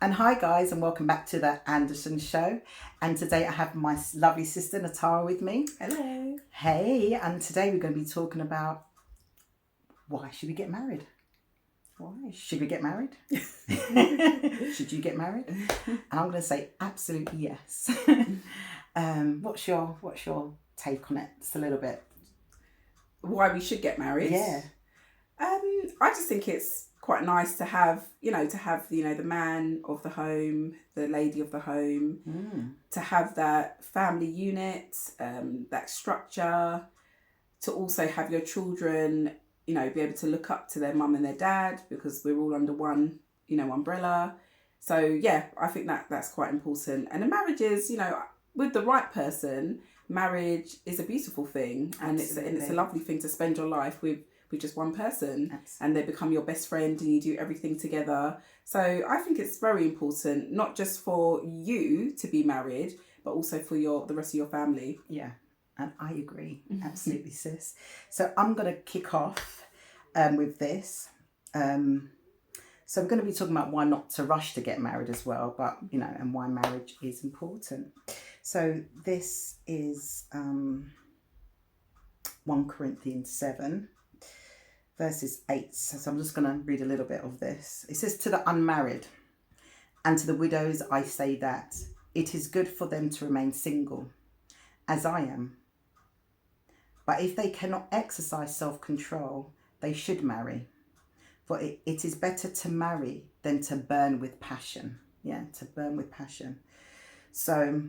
And hi guys, and welcome back to the Anderson Show. And today I have my lovely sister Natara with me. Hello. Hey, and today we're going to be talking about why should we get married? Why should we get married? Should you get married? And I'm going to say absolutely yes. What's your take on it? Just a little bit. Why we should get married? Yeah. I just think it's quite nice to have the man of the home, the lady of the home, to have that family unit, that structure, to also have your children, be able to look up to their mum and their dad because we're all under one, umbrella. So yeah, I think that's quite important. And a marriage is, with the right person, marriage is a beautiful thing, and it's a lovely thing to spend your life with just one person. Absolutely. And they become your best friend and you do everything together. So I think it's very important, not just for you to be married, but also for the rest of your family. Yeah, and I agree. Absolutely, sis. So I'm going to kick off with this. So we're going to be talking about why not to rush to get married as well, but, and why marriage is important. So this is 1 Corinthians 7. Verses 8. So I'm just going to read a little bit of this. It says, "To the unmarried and to the widows I say that it is good for them to remain single, as I am. But if they cannot exercise self-control, they should marry. For it is better to marry than to burn with passion." Yeah, to burn with passion. So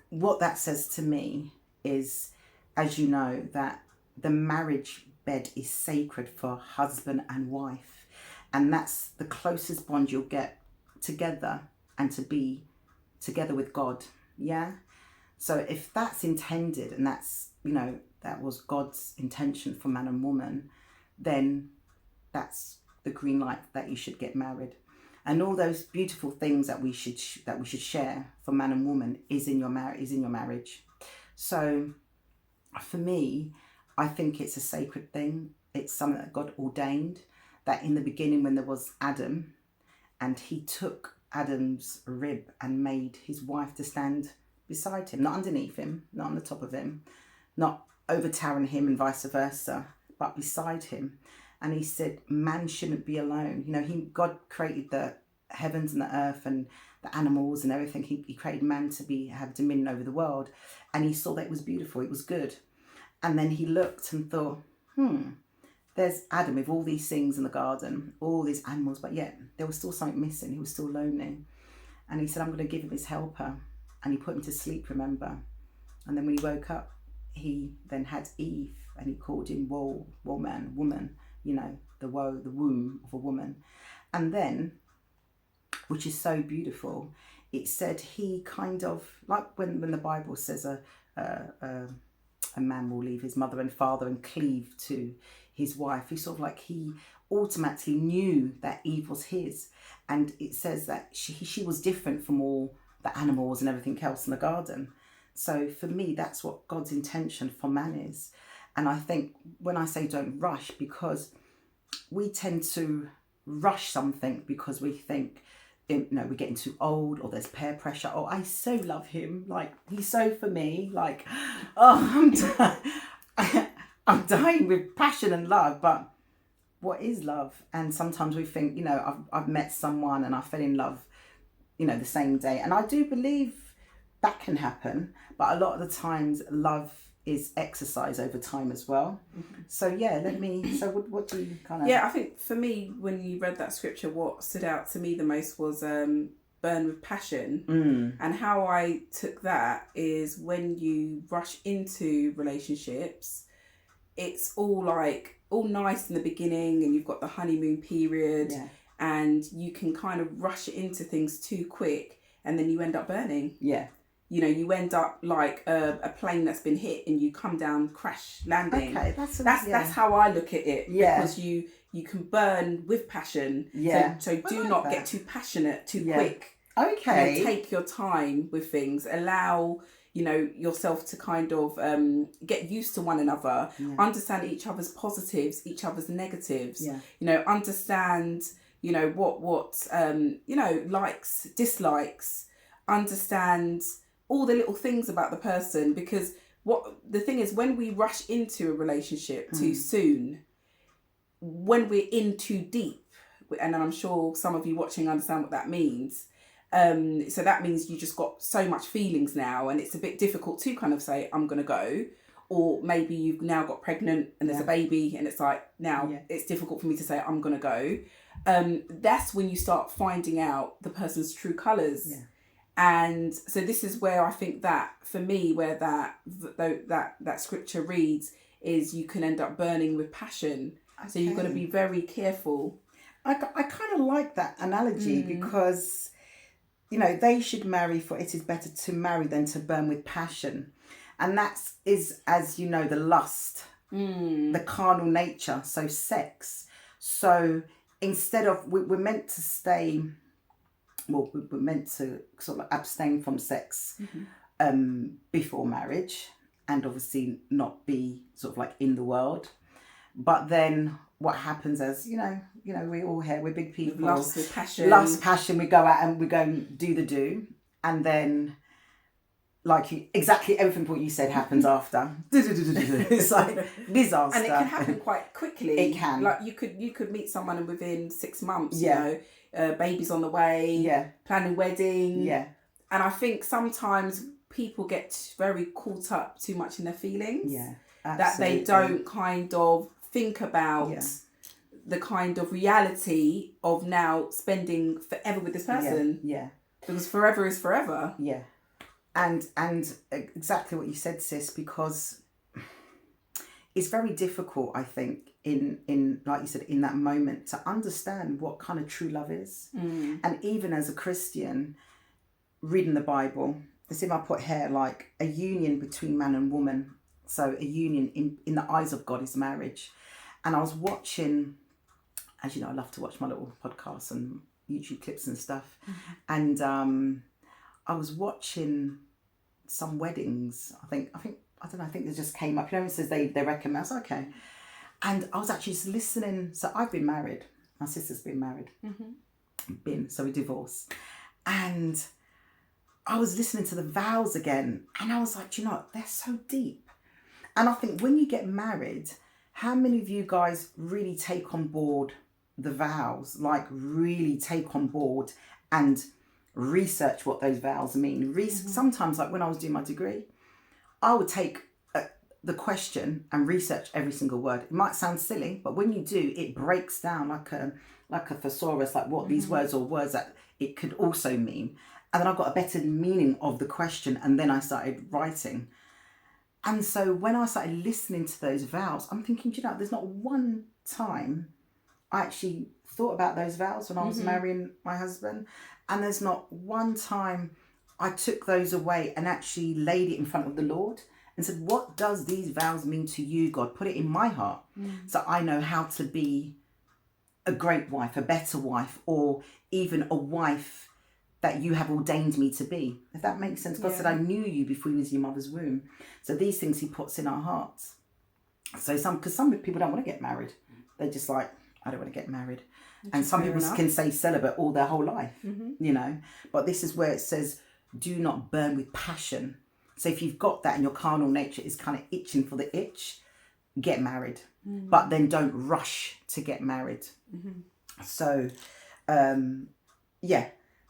what that says to me is, as you know, that the marriage bed is sacred for husband and wife, and that's the closest bond you'll get together and to be together with God. Yeah, so if that's intended and that's that was God's intention for man and woman, then that's the green light that you should get married. And all those beautiful things that we should share for man and woman is in your marriage. So for me, I think it's a sacred thing. It's something that God ordained, that in the beginning when there was Adam, and he took Adam's rib and made his wife to stand beside him, not underneath him, not on the top of him, not overtowering him and vice versa, but beside him. And he said, man shouldn't be alone. God created the heavens and the earth and the animals and everything. He created man to have dominion over the world. And he saw that it was beautiful, it was good. And then he looked and thought, there's Adam with all these things in the garden, all these animals, but yet there was still something missing. He was still lonely. And he said, I'm going to give him his helper. And he put him to sleep, remember? And then when he woke up, he then had Eve, and he called him woman, the womb of a woman. And then, which is so beautiful, it said he kind of, like when the Bible says a man will leave his mother and father and cleave to his wife. He automatically knew that Eve was his. And it says that she was different from all the animals and everything else in the garden. So for me, that's what God's intention for man is. And I think when I say don't rush, because we tend to rush something because we think, we're getting too old, or there's peer pressure. Oh, I so love him. Like, he's so for me. Like, I'm dying with passion and love. But what is love? And sometimes we think, I've met someone and I fell in love, the same day. And I do believe that can happen. But a lot of the times, love is exercise over time as well. So yeah, what do you kind of... Yeah, I think for me, when you read that scripture, what stood out to me the most was burn with passion. And how I took that is, when you rush into relationships, it's all nice in the beginning and you've got the honeymoon period, and you can kind of rush into things too quick, and then you end up burning. Yeah. You end up like a plane that's been hit and you come down crash landing. Okay, that's how I look at it. Yeah. Because you can burn with passion. Yeah. So do not get too passionate too quick. Okay. Take your time with things. Allow yourself to kind of get used to one another. Understand each other's positives, each other's negatives. Understand you know, what you know, likes, dislikes, understand all the little things about the person. Because what the thing is, when we rush into a relationship too soon, when we're in too deep, and I'm sure some of you watching understand what that means. So that means you just got so much feelings now, and it's a bit difficult to kind of say, I'm going to go. Or maybe you've now got pregnant and there's a baby, and it's like, now it's difficult for me to say, I'm going to go. That's when you start finding out the person's true colours. Yeah. And so this is where I think that, for me, where that scripture reads, is you can end up burning with passion. Okay. So you've got to be very careful. I kind of like that analogy because, you know, they should marry, for it is better to marry than to burn with passion. And that is, as you know, the lust, the carnal nature, so sex. So instead of, we're meant to stay, well, we're meant to sort of abstain from sex before marriage, and obviously not be sort of like in the world. But then what happens, as you know, we all here, we're big people. Lust, passion. We go out and we go and do the do, and then, like, exactly everything what you said happens after. It's like disaster, and it can happen quite quickly. It can. Like you could meet someone, and within 6 months, you know, baby's on the way. Planning wedding. And I think sometimes people get very caught up too much in their feelings. That they don't kind of think about the kind of reality of now spending forever with this person. Because forever is forever. And exactly what you said, sis, because it's very difficult, I think, in like you said, in that moment, to understand what kind of true love is. And even as a Christian, reading the Bible, it's in I put here, like, a union between man and woman. So a union in the eyes of God is marriage. And I was watching, as you know, I love to watch my little podcasts and YouTube clips and stuff. And I was watching some weddings. I don't know, I think they just came up. You know, it says they recommend. I was like, okay. And I was actually just listening. So I've been married. My sister's been married. So we divorced. And I was listening to the vows again. And I was like, you know what? They're so deep. And I think when you get married, how many of you guys really take on board the vows? Like, really take on board and research what those vows mean. Sometimes, like when I was doing my degree, I would take the question and research every single word. It might sound silly, but when you do, it breaks down like a thesaurus, like what these words or words that it could also mean. And then I got a better meaning of the question, and then I started writing. And so when I started listening to those vows, I'm thinking, you know, there's not one time I actually thought about those vows when I was marrying my husband. And there's not one time I took those away and actually laid it in front of the Lord and said, what does these vows mean to you, God? Put it in my heart so I know how to be a great wife, a better wife, or even a wife that you have ordained me to be. If that makes sense. God said, I knew you before you was in your mother's womb. So these things he puts in our hearts. So because some people don't want to get married. They're just like, I don't want to get married. And some people can stay celibate all their whole life, you know. But this is where it says, do not burn with passion. So if you've got that and your carnal nature is kind of itching for the itch, get married. But then don't rush to get married. So,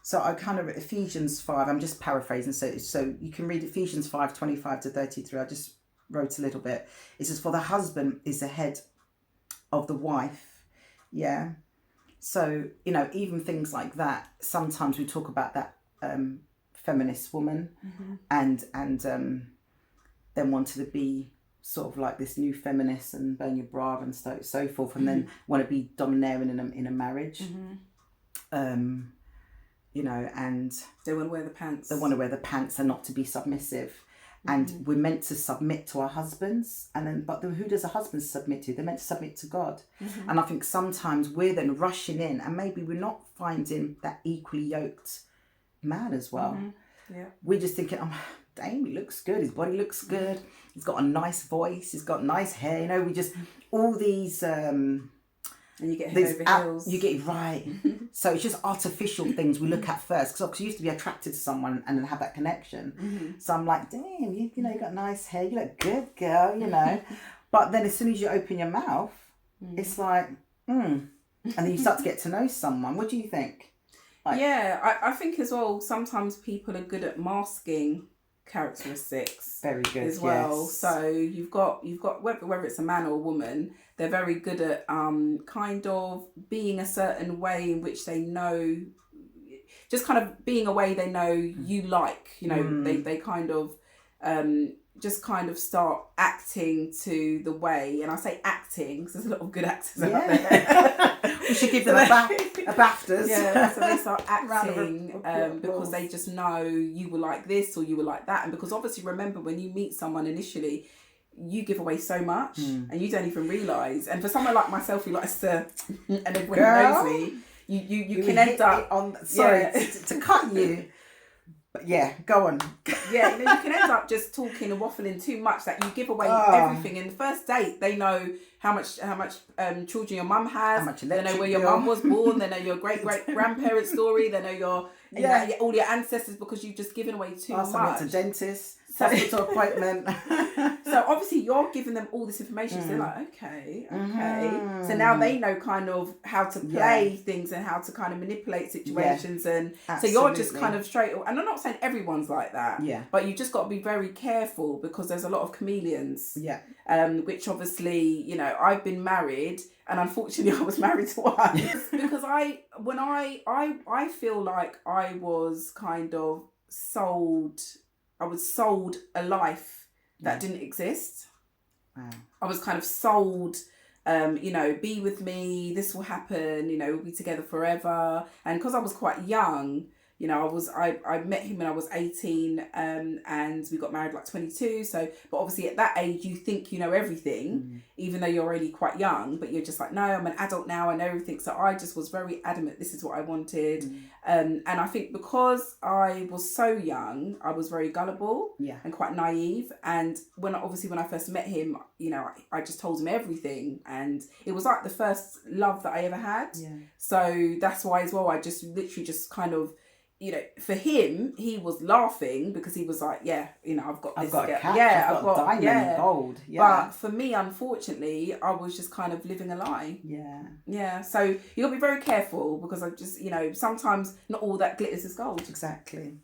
So I kind of, Ephesians 5, I'm just paraphrasing. So you can read Ephesians 5, 25 to 33. I just wrote a little bit. It says, for the husband is the head of the wife. Yeah. So, you know, even things like that, sometimes we talk about that feminist woman and then wanted to be sort of like this new feminist and burn your bra and so forth, and then want to be domineering in a marriage. You know, and they want to wear the pants. They want to wear the pants and not to be submissive. And we're meant to submit to our husbands, but who does a husband submit to? They're meant to submit to God. And I think sometimes we're then rushing in, and maybe we're not finding that equally yoked man as well. We're just thinking, oh, dang, he looks good. His body looks good. He's got a nice voice. He's got nice hair. You know, we just all these. And you get head over heels. You get it right. So it's just artificial things we look at first. Because I used to be attracted to someone and then have that connection. So I'm like, damn, you know, you got nice hair. You look good, girl, you know. But then as soon as you open your mouth, it's like, And then you start to get to know someone. What do you think? Like, yeah, I think as well, sometimes people are good at masking characteristics very good as well. Yes. So you've got whether it's a man or a woman, they're very good at kind of being a certain way in which they know, just kind of being a way they know you like, you know, they kind of just kind of start acting to the way, and I say acting because there's a lot of good actors out there. We should give them a BAFTAs. Yeah, so they start acting because they just know you were like this or you were like that, and because obviously remember when you meet someone initially, you give away so much and you don't even realise. And for someone like myself who likes to, and everyone knows me, you can end up on. Sorry to cut you. But yeah, go on. Yeah, you can end up just talking and waffling too much that you give away everything. In the first date, they know how much children your mum has. They know where your mum was born. They know your great grandparents' story. They know your all your ancestors because you've just given away too much. I went to dentist. Hospital appointment. So obviously you're giving them all this information. So they're like, okay. So now they know kind of how to play things and how to kind of manipulate situations. And so you're just kind of straight. And I'm not saying everyone's like that. Yeah. But you just got to be very careful because there's a lot of chameleons. Yeah. Which obviously, you know, I've been married. And unfortunately, I was married twice because I feel like I was kind of sold. I was sold a life that didn't exist. Wow. I was kind of sold, you know, be with me, this will happen, you know, we'll be together forever. And because I was quite young, you know, I met him when I was 18 and we got married like 22. So, but obviously at that age, you think you know everything, even though you're already quite young, but you're just like, no, I'm an adult now, I know everything. So I just was very adamant, this is what I wanted. And I think because I was so young, I was very gullible and quite naive. And when I first met him, you know, I just told him everything. And it was like the first love that I ever had. Yeah. So that's why as well, I just literally just kind of, you know, for him, he was laughing because he was like, yeah, you know, I've got a catch, I've got diamond and gold. Yeah. But for me, unfortunately, I was just kind of living a lie. Yeah. Yeah. So you got to be very careful because I just, you know, sometimes not all that glitters is gold. Exactly.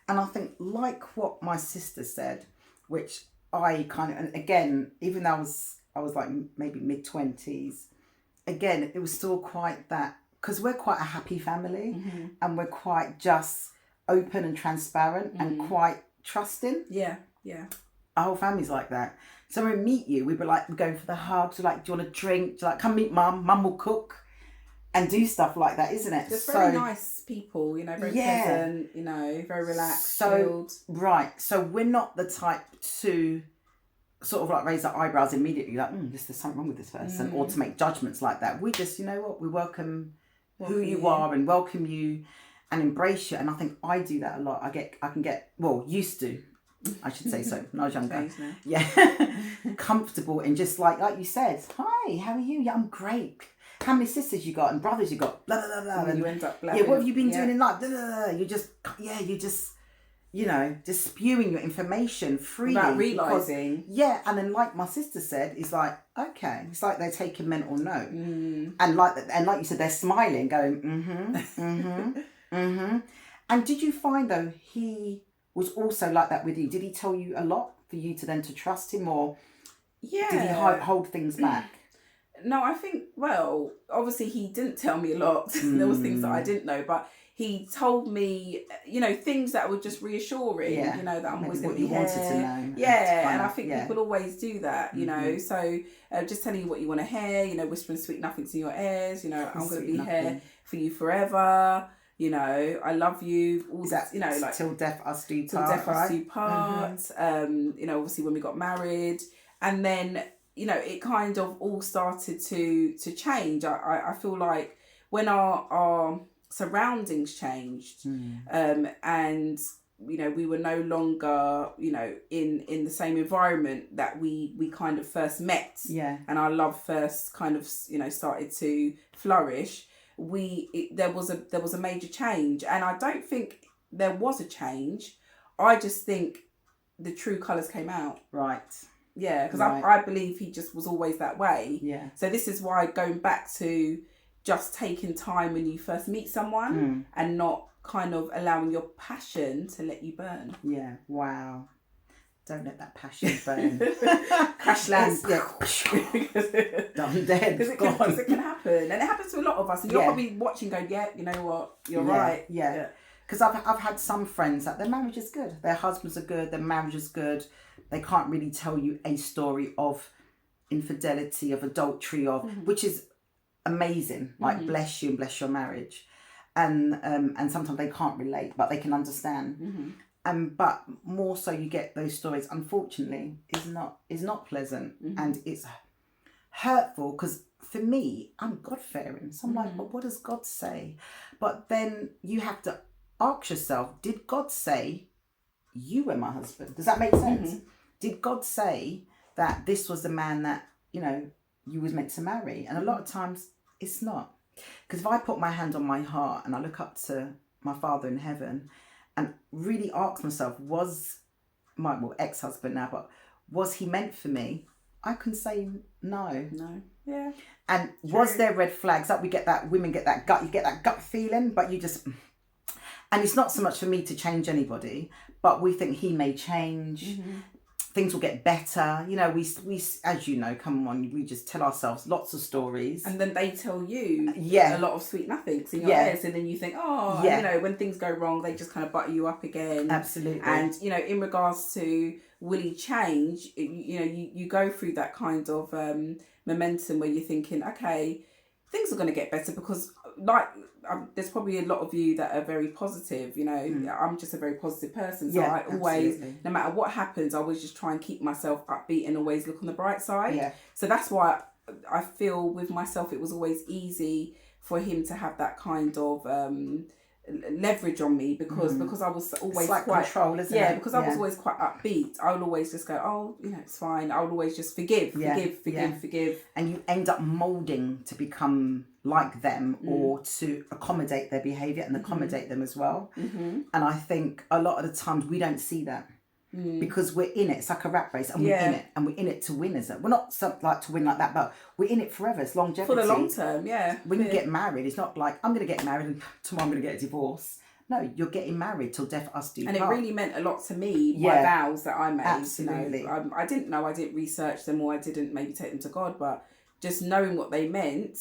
And I think like what my sister said, which I kind of, and again, even though I was like maybe mid-20s, again, it was still quite that, because we're quite a happy family and we're quite just open and transparent and quite trusting. Yeah, yeah. Our whole family's like that. So when we meet you, we were like, we're going for the hugs. We're like, do you want a drink? Do you like, come meet mum. Mum will cook and do stuff like that, isn't it? Just very nice people, you know, very pleasant, you know, very relaxed, chilled. Right. So we're not the type to sort of like raise our eyebrows immediately, like, there's something wrong with this person, or to make judgments like that. We just, you know what, we welcome who you are and welcome you and embrace you. And I think I do that a lot. I can get used to, I should say so, when I was younger. Yeah. Comfortable and just like you said, hi, how are you? Yeah, I'm great. How many sisters you got and brothers you got? Blah, blah, blah, blah. And you end up blabbing. Yeah, what have you been doing in life? Blah, blah, blah. You just, you know, just spewing your information freely. Without realising. And then like my sister said, it's like, okay. It's like they're taking mental note. And like you said, they're smiling, going, And did you find, though, he was also like that with you? Did he tell you a lot for you to then to trust him, or did he hold things back? No, I think, well, obviously he didn't tell me a lot. There was things that I didn't know, but he told me, you know, things that were just reassuring, you know, that I'm always going to be wanted to know. Yeah, and I think people always do that, you know. So just telling you what you want to hear, you know, whispering sweet nothings in your ears, you know, I'm going to be here for you forever, you know, I love you, all that, you know, like till death us do part. Till death us do part. You know, obviously when we got married, and then, you know, it kind of all started to change. I feel like when our surroundings changed, and we were no longer, in the same environment that we kind of first met, and our love first kind of, started to flourish, there was a major change. And I don't think there was a change. I just think the true colours came out. Right. Yeah, because I believe he just was always that way. Yeah. So this is why, going back to just taking time when you first meet someone and not kind of allowing your passion to let you burn. Yeah. Wow. Don't let that passion burn. Crash land. Done dead. Because it can happen. And it happens to a lot of us. And you're probably watching going, yeah, you know what? You're right. Yeah. Because I've had some friends that their marriage is good. Their husbands are good. Their marriage is good. They can't really tell you a story of infidelity, of adultery, which is amazing. Like, bless you and bless your marriage. And sometimes they can't relate, but they can understand. But more so, you get those stories, unfortunately, is not pleasant, and it's hurtful. Because for me, I'm God-fearing, so I'm like, but what does God say? But then you have to ask yourself, did God say you were my husband? Does that make sense? Did God say that this was the man that you was meant to marry? And a lot of times it's not. Because if I put my hand on my heart and I look up to my Father in heaven and really ask myself, was my ex-husband now, but was he meant for me? I can say no. Yeah. And was there red flags that women get that gut, you get that gut feeling, but you just, and it's not so much for me to change anybody, but we think he may change. Things will get better. We as you know, come on, we just tell ourselves lots of stories. And then they tell you a lot of sweet nothings in your ears. And then you think, when things go wrong, they just kind of butter you up again. Absolutely. And, in regards to will he change, you go through that kind of momentum where you're thinking, okay, things are going to get better, because there's probably a lot of you that are very positive. I'm just a very positive person, so I always, no matter what happens, I always just try and keep myself upbeat and always look on the bright side. So that's why I feel with myself it was always easy for him to have that kind of leverage on me, because I was always quite control, isn't it? Because I was always quite upbeat. I would always just go, it's fine. I would always just forgive, and you end up molding to become like them, or to accommodate their behaviour and accommodate them as well. And I think a lot of the times we don't see that. Because we're in it. It's like a rat race, and we're in it, and we're in it to win. We're not like to win like that, but we're in it forever. It's longevity for the long term. When you get married, it's not like I'm going to get married and tomorrow I'm going to get a divorce. No, you're getting married till death us do part. And it really meant a lot to me. My vows that I made. Absolutely. I didn't know. I didn't research them, or I didn't maybe take them to God, but just knowing what they meant.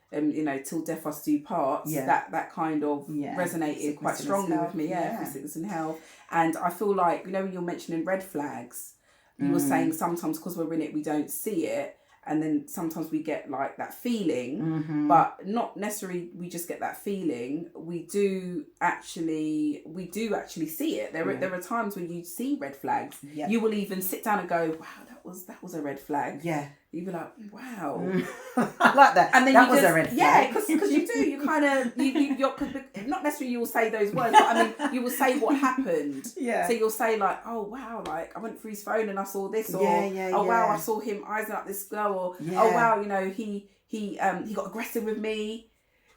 Till death us do part. That kind of resonated quite strongly with me. For sickness and health. And I feel like, when you're mentioning red flags, you were saying sometimes because we're in it, we don't see it. And then sometimes we get like that feeling, but not necessarily we just get that feeling. We do actually see it. There are times when you see red flags. You will even sit down and go, wow, that was a red flag. You'd be like, wow. I like that. And then that was a red flag. Yeah, because you do. You kind of, you're not necessarily you will say those words, but I mean, you will say what happened. So you'll say like, oh, wow, like I went through his phone and I saw this, or wow, I saw him eyeing up this girl, or oh, wow, he got aggressive with me.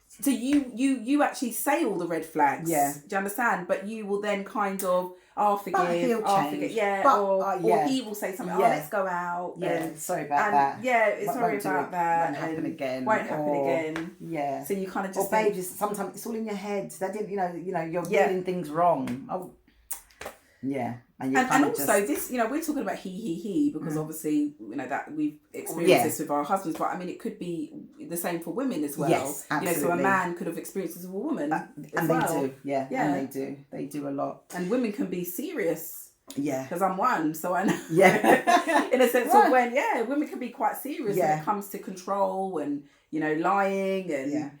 So you actually say all the red flags. Do you understand? But you will then kind of, forgive. Or he will say something. Let's go out. Sorry about that. Sorry about that. Won't happen again. Won't happen again. Yeah. So you kind of just. Or babe, sometimes it's all in your head. That didn't, you're getting things wrong. Oh. Yeah. And also this, we're talking about he because obviously, that we've experienced this with our husbands, but I mean, it could be the same for women as well. Yes, absolutely. So a man could have experienced this with a woman as well. They do, and they do a lot. And women can be serious. Yeah. Because I'm one, so I know. Yeah. In a sense of when, women can be quite serious when it comes to control and, lying and...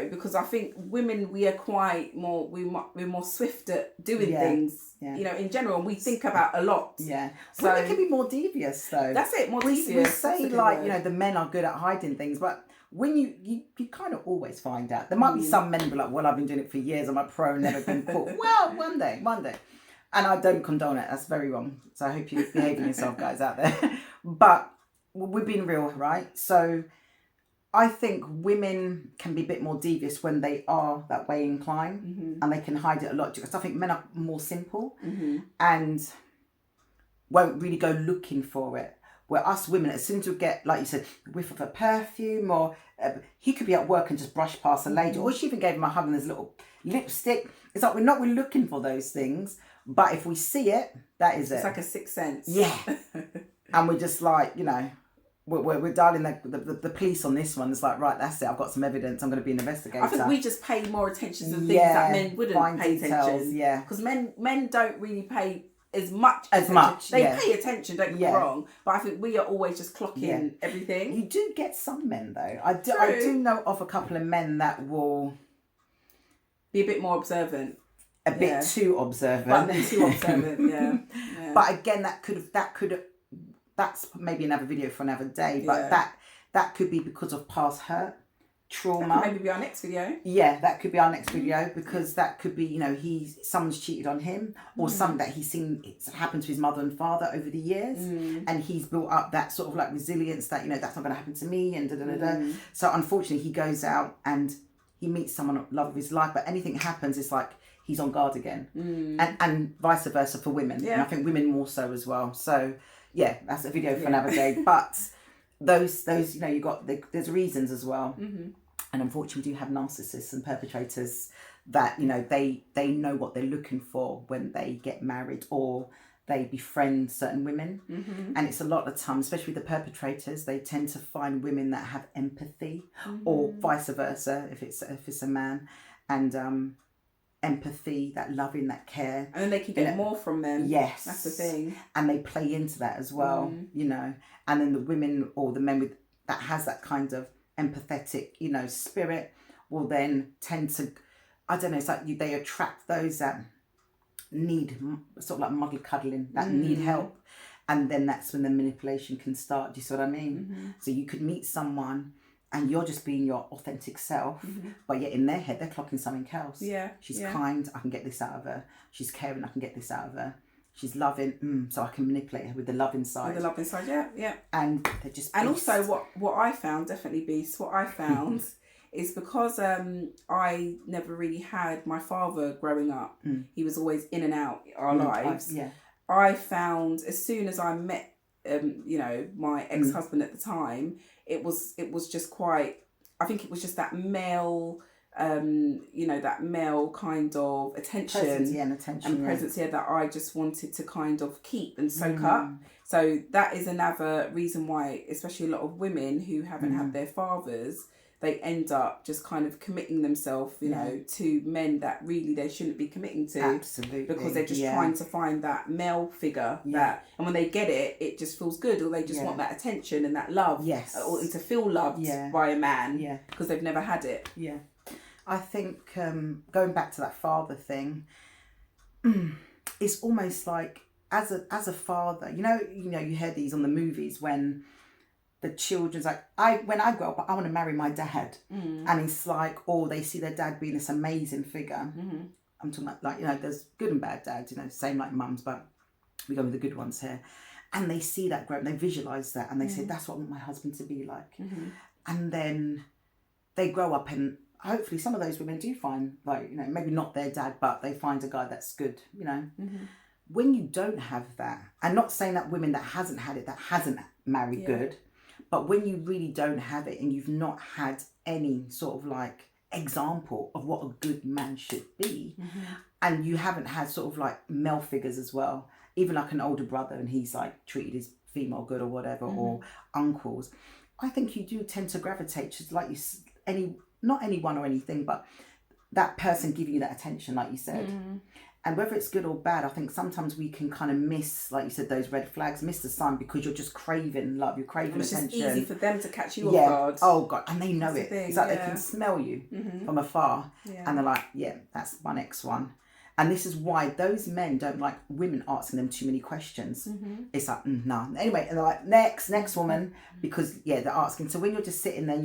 because I think women, we are quite more, we're more swift at doing things, in general, and we think about a lot. Yeah. So women can be more devious though. That's it, more devious. We say the men are good at hiding things, but when you kind of always find out. There might be some men who be like, well, I've been doing it for years, I'm a pro, never been caught. Well, one day. And I don't condone it. That's very wrong. So I hope you're behaving yourself, guys out there. But we're being real, right? So I think women can be a bit more devious when they are that way inclined, and they can hide it a lot. Because I think men are more simple and won't really go looking for it. Where us women, as soon as we get, like you said, a whiff of a perfume, or he could be at work and just brush past a lady, or she even gave him a hug and there's a little lipstick. It's like we're looking for those things, but if we see it, that is it. It's like a sixth sense. Yeah. And we're just like, you know, we're dialing the police on this one. It's like, right, that's it. I've got some evidence. I'm going to be an investigator. I think we just pay more attention to things that men wouldn't pay attention. Yeah. Because men don't really pay as much attention. They pay attention, don't get me wrong, but I think we are always just clocking everything. You do get some men though. I do know of a couple of men that will be a bit more observant. A bit too observant. But then too observant, yeah. But again, that could that's maybe another video for another day. But that could be because of past hurt, trauma. That could maybe be our next video. Yeah, that could be our next video, because that could be, you know, someone's cheated on him, or something that he's seen it's happened to his mother and father over the years, and he's built up that sort of like resilience that, you know, that's not going to happen to me, and So unfortunately, he goes out and he meets someone, love of his life, but anything happens, it's like he's on guard again, and vice versa for women. And I think women more so as well. So yeah, that's a video for another day. But those you know, you got there's reasons as well. And unfortunately, we do have narcissists and perpetrators that, you know, they know what they're looking for when they get married or they befriend certain women. And it's a lot of time, especially the perpetrators, they tend to find women that have empathy, or vice versa if it's a man, and empathy, that loving, that care, and then they can get more from them. Yes, that's the thing. And they play into that as well, you know. And then the women or the men that has that kind of empathetic, you know, spirit will then tend to, I don't know, it's like they attract those that need sort of like muddle cuddling, that need help, and then that's when the manipulation can start. Do you see what I mean? So you could meet someone and you're just being your authentic self, but yet in their head they're clocking something else. She's kind, I can get this out of her. She's caring, I can get this out of her. She's loving, so I can manipulate her with the loving side. With the loving side, yeah. And they're just and also what I found, definitely Beast, what I found is because I never really had my father growing up. He was always in and out our lives. I found as soon as I met you know, my ex-husband at the time, it was just quite, I think it was just that male, you know, that male kind of attention and presence that I just wanted to kind of keep and soak up. So that is another reason why, especially a lot of women who haven't had their fathers, they end up just kind of committing themselves, you know, to men that really they shouldn't be committing to. Absolutely. Because they're just trying to find that male figure that, and when they get it, it just feels good, or they just want that attention and that love. Yes. Or to feel loved by a man. Yeah. Because they've never had it. Yeah. I think going back to that father thing, it's almost like as a father, you know, you hear these on the movies when the children's like, when I grow up, I want to marry my dad. And it's like, or they see their dad being this amazing figure. I'm talking about, like, you know, there's good and bad dads, you know, same like mums, but we go with the good ones here. And they see that grow up, they visualise that, and they say, that's what I want my husband to be like. And then they grow up, and hopefully some of those women do find, like, you know, maybe not their dad, but they find a guy that's good, you know. When you don't have that, and not saying that women that hasn't had it, that hasn't married good, but when you really don't have it and you've not had any sort of like example of what a good man should be, and you haven't had sort of like male figures as well, even like an older brother and he's like treated his female good or whatever, or uncles, I think you do tend to gravitate to, like, not anyone or anything, but that person giving you that attention, like you said. And whether it's good or bad, I think sometimes we can kind of miss, like you said, those red flags, miss the sign, because you're just craving love, you're craving attention. It's just easy for them to catch you off guard. Oh God, and they know it. It's like they can smell you from afar, and they're like, yeah, that's my next one. And this is why those men don't like women asking them too many questions. It's like, no. Anyway, and they're like, next woman, because they're asking. So when you're just sitting there, and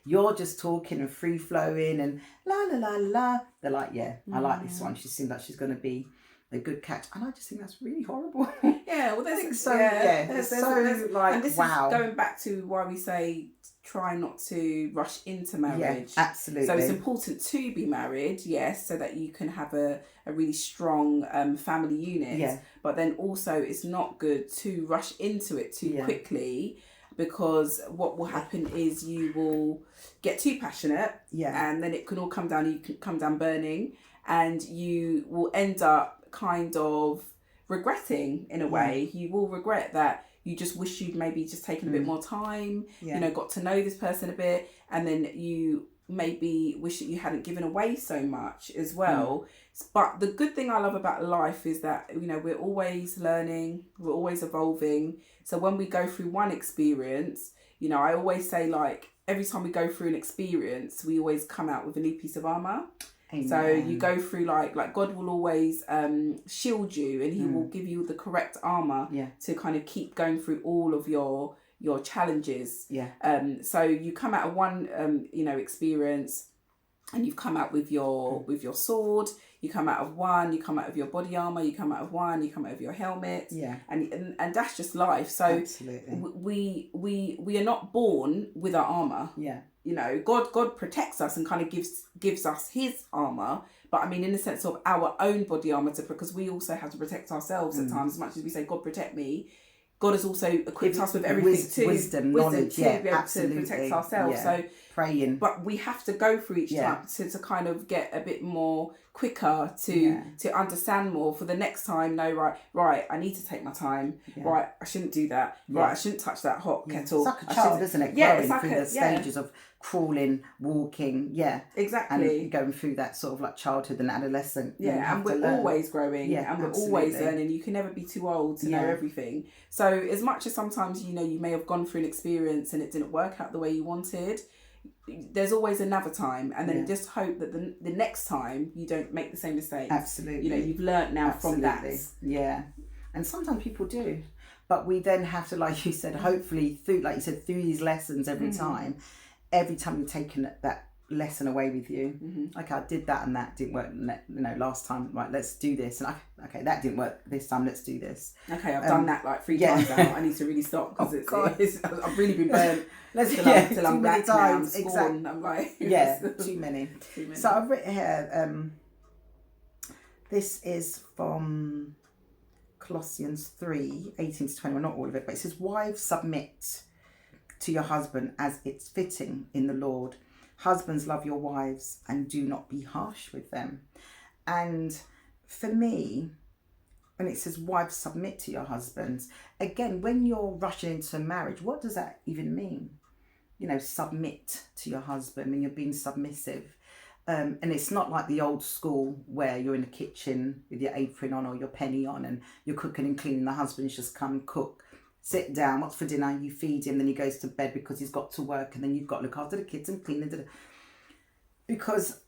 you're just talking and free flowing and la la la la, they're like, I like this one. She seems like she's going to be a good catch. And I just think that's really horrible. Yeah, well, think there's so. It's so like, and this wow. is going back to why we say try not to rush into marriage. Yeah, absolutely. So it's important to be married, yes, so that you can have a really strong family unit. Yeah. But then also it's not good to rush into it too quickly, because what will happen is you will get too passionate, and then it can all come down. You can come down burning, and you will end up kind of regretting in a way. You will regret that you just wish you'd maybe just taken a bit more time, you know, got to know this person a bit, and then you maybe wish that you hadn't given away so much as well. But the good thing I love about life is that, you know, we're always learning, we're always evolving. So when we go through one experience, you know, I always say, like, every time we go through an experience, we always come out with a new piece of armour. Amen. So you go through like God will always shield you, and he will give you the correct armour to kind of keep going through all of your challenges. So you come out of one you know, experience, and you've come out with your sword. You come out of one, you come out of your body armour, you come out of one, you come out of your helmet. And that's just life. So absolutely. We are not born with our armour. You know, God protects us and kind of gives us his armour, but I mean in the sense of our own body armour, because we also have to protect ourselves at times. As much as we say, God protect me, God has also equipped us with everything too. Wisdom, knowledge, to be able absolutely. To protect ourselves. So praying. But we have to go through each time to kind of get a bit more quicker to understand more for the next time. No, right, I need to take my time. Right, I shouldn't do that. Right, I shouldn't touch that hot kettle. It's like a child, isn't it? Growing like through the stages of crawling, walking, exactly, and going through that sort of like childhood and adolescent. And we're always growing, and we're always learning. You can never be too old to know everything. So as much as sometimes, you know, you may have gone through an experience and it didn't work out the way you wanted, there's always another time, and then just hope that the next time you don't make the same mistake. Absolutely. You know, you've learnt now from that. Yeah. And sometimes people do, but we then have to, like you said, hopefully through, like you said, through these lessons every time you've taken that lesson away with you. Okay, I did that and that didn't work, you know, last time, right, let's do this. And okay, that didn't work this time, let's do this. Okay, I've done that like 3 times now. I need to really stop, because it's I've really been burnt. Till I'm back now. I'm scorned. Exactly. I'm like, too many. So I've written here, this is from Colossians 3:18-21, not all of it, but it says, wives, submit to your husband as it's fitting in the Lord. Husbands, love your wives and do not be harsh with them. And for me, when it says wives, submit to your husbands, again, when you're rushing into marriage, what does that even mean? You know, submit to your husband, when you're being submissive. And it's not like the old school where you're in the kitchen with your apron on or your penny on and you're cooking and cleaning. The husband's just come cook, sit down, what's for dinner, you feed him, then he goes to bed because he's got to work, and then you've got to look after the kids and clean and because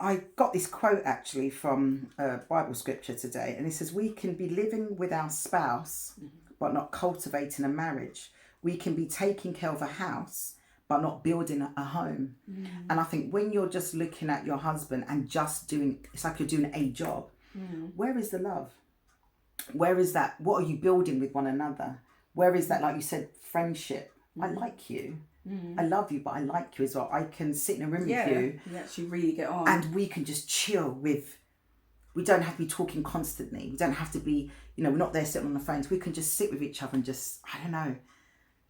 I got this quote actually from a Bible scripture today, and it says, we can be living with our spouse but not cultivating a marriage. We can be taking care of a house but not building a home. And I think when you're just looking at your husband and just doing, it's like you're doing a job, where is the love? Where is that? What are you building with one another? Where is that, like you said, friendship? I like you. I love you, but I like you as well. I can sit in a room with you. You actually really get on. And we can just chill with, we don't have to be talking constantly. We don't have to be, you know, we're not there sitting on the phones. We can just sit with each other and just, I don't know,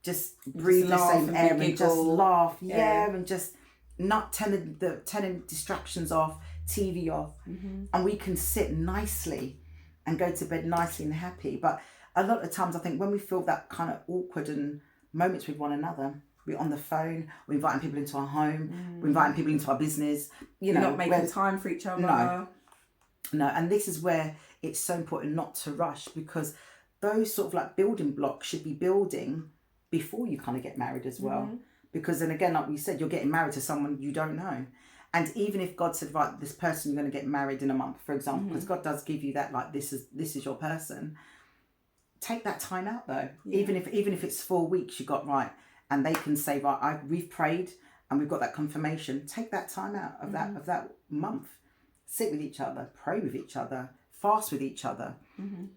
just breathe the same air and just laugh. And just not turning distractions off, TV off. And we can sit nicely and go to bed nicely and happy. But a lot of times I think when we feel that kind of awkward and moments with one another, we're on the phone, we're inviting people into our home, we're inviting people into our business. You know, not making time for each other. No, and this is where it's so important not to rush, because those sort of like building blocks should be building before you kind of get married as well. Because then again, like we said, you're getting married to someone you don't know. And even if God said, right, this person you're going to get married in a month, for example, because God does give you that, like, this is your person. Take that time out though. Even if it's 4 weeks you got right, and they can say, right, we've prayed and we've got that confirmation. Take that time out of that month. Sit with each other, pray with each other, fast with each other,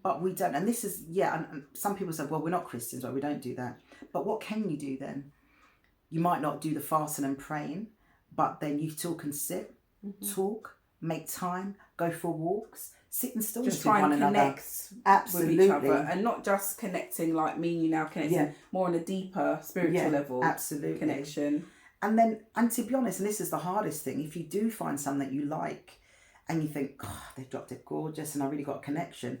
but we don't. And this is, and some people say, well, we're not Christians, well, we don't do that. But what can you do then? You might not do the fasting and praying, but then you still can sit, talk, make time, go for walks, sit and still just with try one and another. connect Absolutely. with each other, and not just connecting like me and you now connecting, more on a deeper spiritual level. Absolutely. Connection. And to be honest, and this is the hardest thing, if you do find something that you like and you think, oh, they dropped it gorgeous and I really got a connection,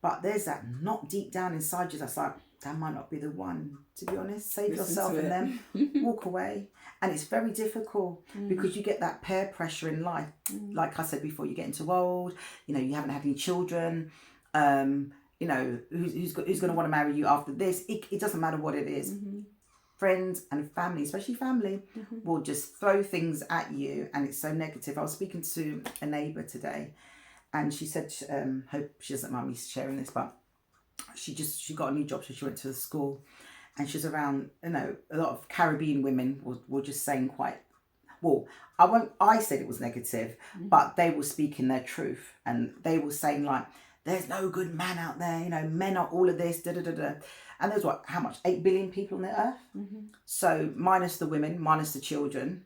but there's that knot deep down inside you that's like, that might not be the one, to be honest. Save yourself and then walk away. And it's very difficult because you get that peer pressure in life. Like I said before, you're getting too old, you haven't had any children, who's going to want to marry you after this. It doesn't matter what it is. Friends and family, especially family, will just throw things at you, and it's so negative. I was speaking to a neighbour today, and she said, hope she doesn't mind me sharing this, but she got a new job, so she went to the school, and she's around, a lot of Caribbean women were just saying quite, well, I said it was negative, but they were speaking their truth, and they were saying like, there's no good man out there, men are all of this, da-da-da-da. And there's how much? 8 billion people on the earth? So minus the women, minus the children,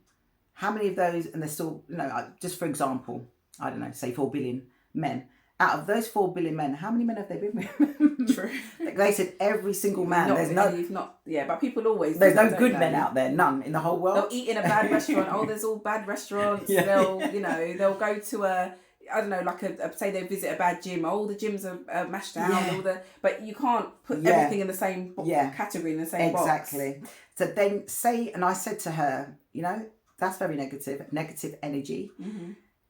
how many of those, and they're still, just for example, I don't know, say 4 billion men. Out of those 4 billion men, how many men have they been with? True. They said every single man. But people always. There's no good men out there, none in the whole world. They'll eat in a bad restaurant. Oh, there's all bad restaurants. They'll go to say they visit a bad gym. All the gyms are mashed down. But you can't put everything in the same category, in the same box. Exactly. So then and I said to her, that's very negative energy.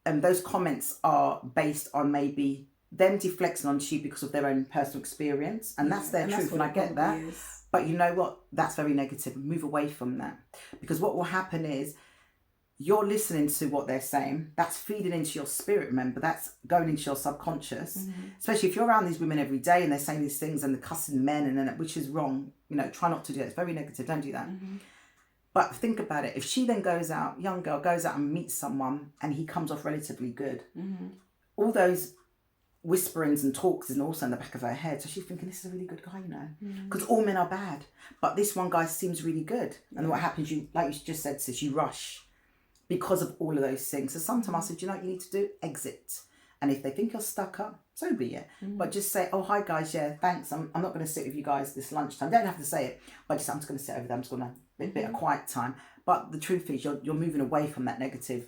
And those comments are based on maybe them deflecting onto you because of their own personal experience, and that's their truth, and I get that. But you know what? That's very negative. Move away from that, because what will happen is you're listening to what they're saying. That's feeding into your spirit. Remember, that's going into your subconscious. Especially if you're around these women every day and they're saying these things and they're cussing men, and then which is wrong. Try not to do it. It's very negative. Don't do that. But think about it. If she then goes out, young girl goes out and meets someone and he comes off relatively good, all those whisperings and talks is also in the back of her head. So she's thinking, this is a really good guy, because all men are bad. But this one guy seems really good. And what happens, like you just said, sis, you rush because of all of those things. So sometimes I said, you know what you need to do? Exit. And if they think you're stuck up, so be it. But just say, oh, hi guys, thanks. I'm not going to sit with you guys this lunchtime. Don't have to say it, but I'm just going to sit over there. I'm just going to a bit of quiet time. But the truth is, you're moving away from that negative,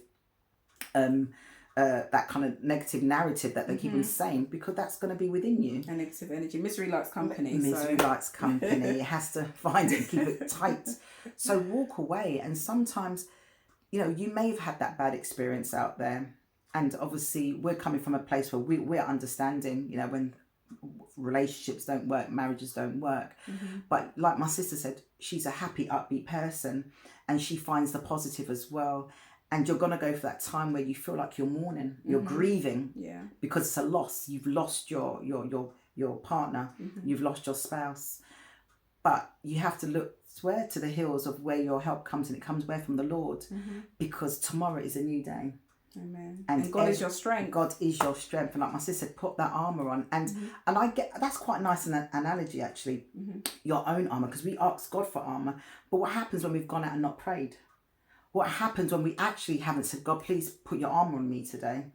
that kind of negative narrative that they keep on saying, because that's going to be within you. And negative energy. Misery likes company. Likes company. It has to find it and keep it tight. So walk away. And sometimes, you may have had that bad experience out there. And obviously, we're coming from a place where we're understanding, when relationships don't work, marriages don't work. But like my sister said, she's a happy, upbeat person, and she finds the positive as well. And you're going to go for that time where you feel like you're mourning, you're grieving, because it's a loss. You've lost your partner, you've lost your spouse. But you have to swear to the hills of where your help comes, and it comes where from the Lord, because tomorrow is a new day. Amen. And God is your strength. God is your strength. And like my sister said, put that armour on. And I get, that's quite nice an analogy actually, your own armour, because we ask God for armour. But what happens when we've gone out and not prayed? What happens when we actually haven't said, God, please put your armour on me today?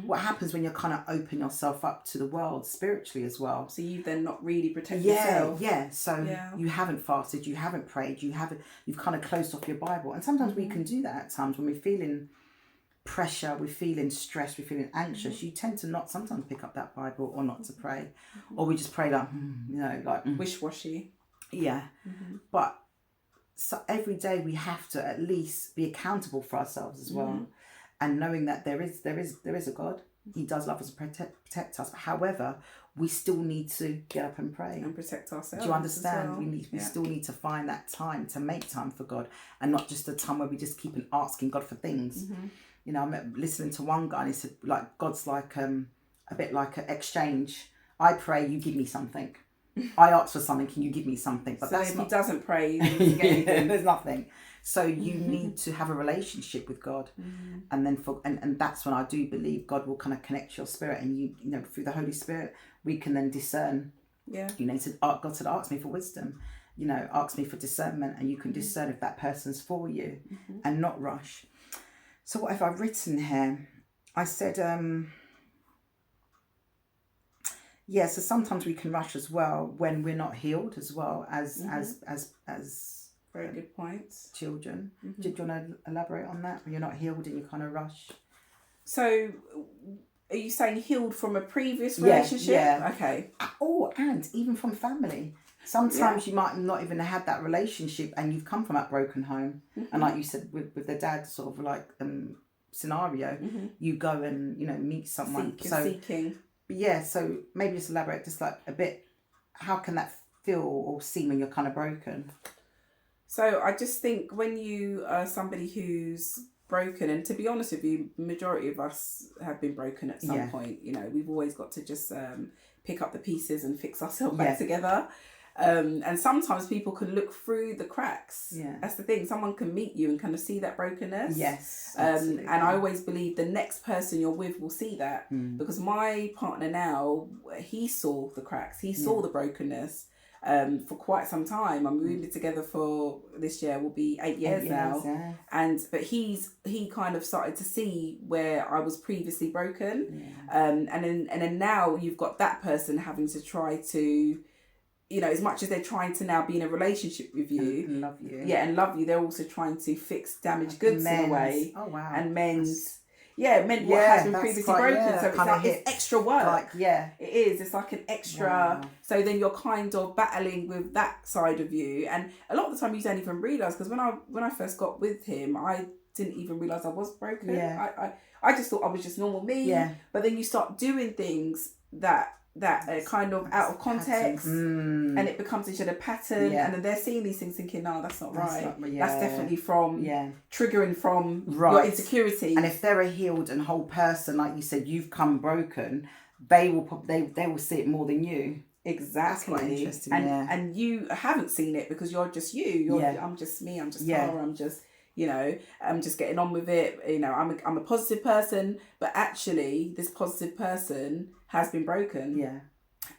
What happens when you're kind of open yourself up to the world spiritually as well? So you've then not really protected yourself. So you haven't fasted, you haven't prayed, you've kind of closed off your Bible. And sometimes we can do that at times when we're feeling pressure, we're feeling stressed, we're feeling anxious. You tend to not sometimes pick up that Bible or not to pray, or we just pray like wish-washy. But so every day we have to at least be accountable for ourselves as well, and knowing that there is a God. He does love us and protect us. But however, we still need to get up and pray and protect ourselves. Do you understand? We still need to find that time to make time for God, and not just a time where we just keep on asking God for things. I'm listening to one guy and he said, like, God's like a bit like an exchange. I pray, you give me something. I ask for something, can you give me something? But so if he doesn't pray, he doesn't get anything. There's nothing. So you need to have a relationship with God, and then and that's when I do believe God will kind of connect your spirit, and you know, through the Holy Spirit we can then discern. Yeah. You know, God said, ask me for wisdom, you know, ask me for discernment, and you can discern if that person's for you and not rush. So what have I written here? I said, so sometimes we can rush as well when we're not healed as well as very good points. Children. Did you want to elaborate on that? When you're not healed and you kind of rush. So, are you saying healed from a previous relationship? Yeah. Okay. Oh, and even from family. Sometimes you might not even have had that relationship, and you've come from a broken home, and like you said with the dad sort of like scenario, you go and, you know, meet someone. Seeking. Yeah, so maybe just elaborate just like a bit. How can that feel or seem when you're kind of broken? So I just think when you are somebody who's broken, and to be honest with you, majority of us have been broken at some point. You know, we've always got to just pick up the pieces and fix ourselves back together. And sometimes people can look through the cracks. Yeah. That's the thing. Someone can meet you and kind of see that brokenness. Yes. And I always believe the next person you're with will see that. Because my partner now, he saw the cracks. He saw the brokenness for quite some time. I mean, we've been together for this year will be 8 years now. Yeah. But he kind of started to see where I was previously broken. Yeah. And then now you've got that person having to try to, you know, as much as they're trying to now be in a relationship with you and love you, and love you, they're also trying to fix damaged goods in a way. Oh wow! And mend what has been previously broken. So it's like it's extra work. Like, it is. It's like an extra. Wow. So then you're kind of battling with that side of you, and a lot of the time you don't even realize, because when I first got with him, I didn't even realize I was broken. Yeah. I just thought I was just normal me. Yeah. But then you start doing things that are kind of out of context, and it becomes into a pattern, and then they're seeing these things thinking, no, that's not right. That's definitely from triggering from your insecurity. And if they're a healed and whole person, like you said, you've come broken, they will see it more than you. Exactly. That's quite interesting. And you haven't seen it because you're just you. I'm just me. I'm just Tara. I'm just, you know, I'm just getting on with it. You know, I'm a positive person, but actually this positive person has been broken. Yeah.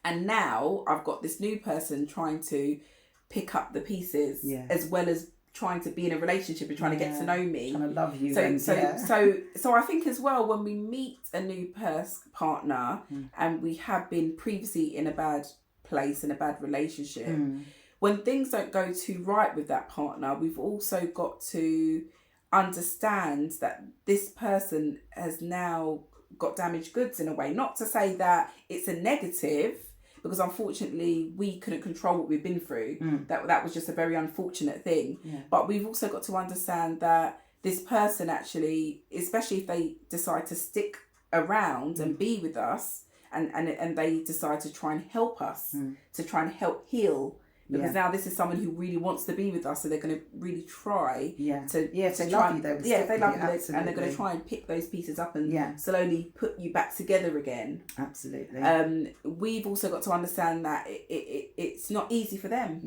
And now I've got this new person trying to pick up the pieces, as well as trying to be in a relationship and trying to get to know me. Trying to love you. So I think as well, when we meet a new partner and we have been previously in a bad place, in a bad relationship, when things don't go too right with that partner, we've also got to understand that this person has now got damaged goods in a way. Not to say that it's a negative, because unfortunately we couldn't control what we've been through. That was just a very unfortunate thing. But we've also got to understand that this person actually, especially if they decide to stick around and be with us, and they decide to try and help us, to try and help heal, because now this is someone who really wants to be with us, so they're going to really try if they love you, they love you, and they're going to try and pick those pieces up and slowly put you back together again. Absolutely. We've also got to understand that it's not easy for them.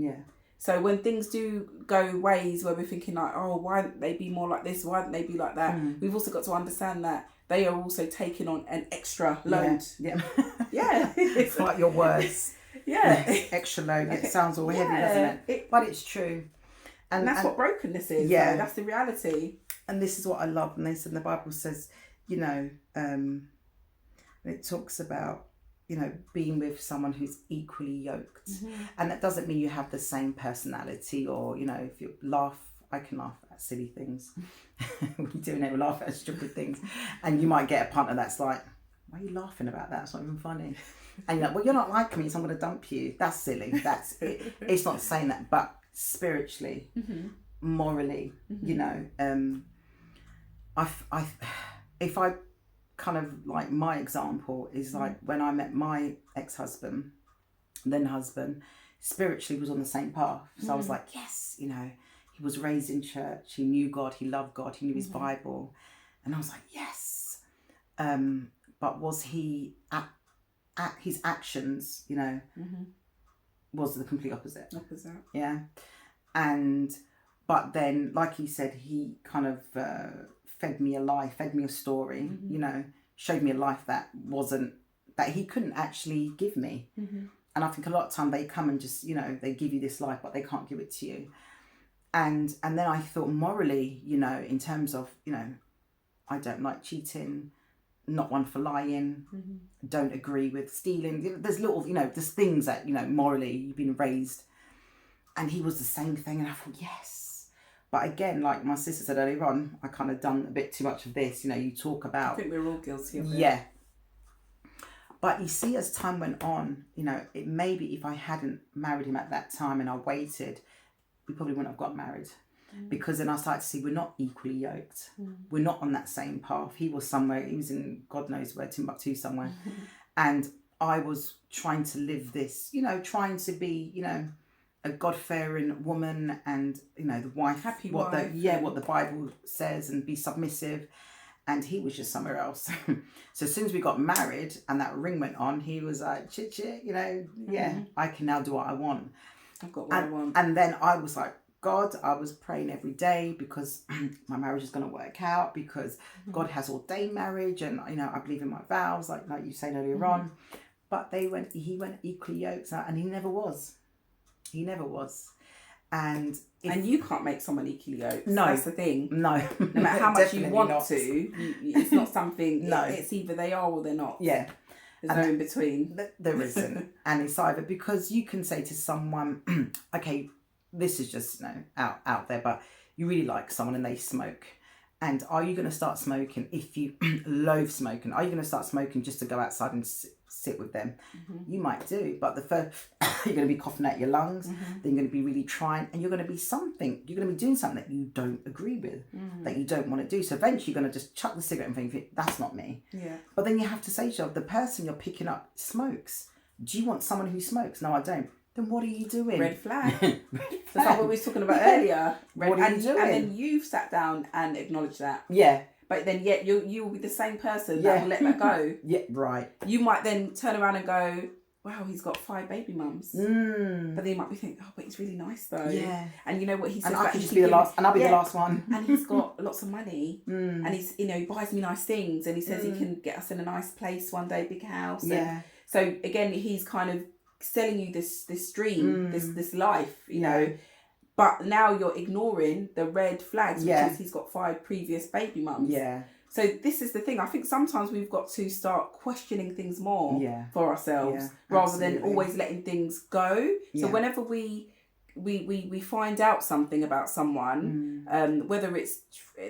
So when things do go ways where we're thinking like, oh, why don't they be more like this, why don't they be like that, we've also got to understand that they are also taking on an extra load. It's like your words. Extra load. It sounds all heavy, doesn't it? But it's true. And that's what brokenness is. Yeah. That's the reality. And this is what I love. And this in the Bible says, you know, it talks about, you know, being with someone who's equally yoked. And that doesn't mean you have the same personality, or, you know, if you laugh, I can laugh at silly things. We do never laugh at stupid things. And you might get a partner that's like, why are you laughing about that? It's not even funny. And you're like, well, you're not like me, so I'm going to dump you. That's silly. That's it. It's not saying that, but spiritually, morally, you know, if I kind of like, my example is like when I met my ex-husband, then husband, spiritually was on the same path. So I was like, yes, you know, he was raised in church, he knew God, he loved God, he knew his Bible, and I was like, yes. But was he at his actions, you know, was the complete opposite. Yeah. And But then, like you said, he kind of fed me a story, you know, showed me a life that he couldn't actually give me. And I think a lot of time they come and just, you know, they give you this life, but they can't give it to you. And then I thought morally, you know, in terms of, you know, I don't like cheating, not one for lying, don't agree with stealing. There's little, you know, there's things that, you know, morally you've been raised. And he was the same thing. And I thought, yes. But again, like my sister said earlier on, I kind of done a bit too much of this. You know, you talk about... I think we're all guilty of it. Yeah. But you see, as time went on, you know, it maybe if I hadn't married him at that time and I waited, we probably wouldn't have got married. Because then I started to see we're not equally yoked. We're not on that same path. He was somewhere, he was in God knows where, Timbuktu somewhere. And I was trying to live this, you know, trying to be, you know, a God-fearing woman and, you know, the wife. Happy what wife. what the Bible says, and be submissive. And he was just somewhere else. So as soon as we got married and that ring went on, he was like, chit, you know, I can now do what I want. I've got what I want. And then I was like, God, I was praying every day because my marriage is going to work out, because God has ordained marriage, and, you know, I believe in my vows, like you said earlier on. But he went equally yoked, and he never was. He never was. And you can't make someone equally yoked. No. That's the thing. No. No matter how much you want not. to, it's not something, No. It's either they are or they're not. Yeah. There's no in between. There isn't. And it's either, because you can say to someone, okay, this is just, you know, out there, but you really like someone and they smoke. And are you going to start smoking if you loathe smoking? Are you going to start smoking just to go outside and sit with them? You might do, but the first, you're going to be coughing out your lungs, then you're going to be really trying, and you're going to be doing something that you don't agree with, that you don't want to do. So eventually you're going to just chuck the cigarette and think, that's not me. Yeah. But then you have to say to yourself, the person you're picking up smokes. Do you want someone who smokes? No, I don't. Then what are you doing? Red flag. That's like what we were talking about earlier. What are you doing? And then you've sat down and acknowledged that. Yeah. But then yet you will be the same person that will let that go. Yeah, right. You might then turn around and go, wow, he's got 5 baby mums. But then you might be thinking, oh, but he's really nice though. Yeah. And you know what he says? And I could just be the last, and I'll be the last one. And he's got lots of money. And he's, you know, he buys me nice things, and he says he can get us in a nice place one day, big house. Yeah. So again, he's kind of selling you this dream, this life, you know. But now you're ignoring the red flags, which is he's got 5 previous baby mums. Yeah. So this is the thing. I think sometimes we've got to start questioning things more for ourselves, rather than always letting things go. So whenever we find out something about someone, whether it's